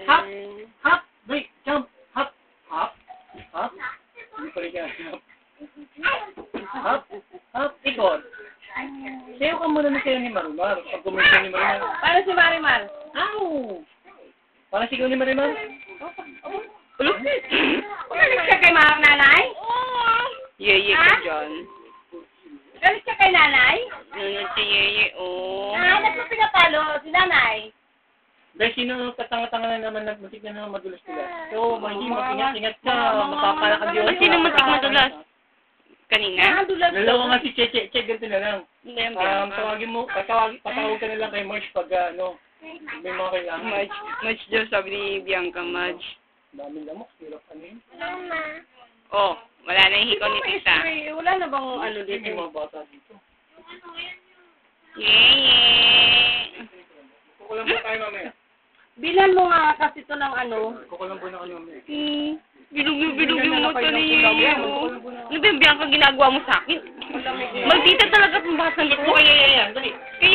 Hop! Hop! Wait! Jump! Hop! Hop! Hop! Hindi pa rin ka. Hop! Hop! Ikot! Sayo ka muna na kayo ni Marimar. Pag kumain ni Marimar. Para si Marimar. Ow! Parang sigaw ni Marimar. Ulo? Galit ka kay nanay? Yeye ka dyan. Galit ka kay nanay? Nunod si Yeye, oh. Nagpapinapalo si nanay. Dahil sino katanga-tanga na naman nagmatik na naman madulas nila. So, mag-ingat-ingat ka. Mapapala ka Diyos. Sino madulas? Kanina? Dalawa nga si Che. Che, ganito na lang. Hindi, Tawagin mo, patawag ka na lang kay Marge pag may mga kailangan. Madge daw, sabi ni Bianca, Madge. Daming lamok, hirap ano yun. Oh, wala na yung hikaw ni Tita. Wala na bang ano May dito? mga bata dito. Yeye! Kukulang po tayo mamaya. Bilan mo nga kasi ito ng ano. Kukulang po na kayo mamaya. Bilog yung mata ni Yeye. Ano ba yung Bianca ginagawa mo sa akin? Magtita talaga kung bakit nandito ko kay Yeye yan. Dali. Kay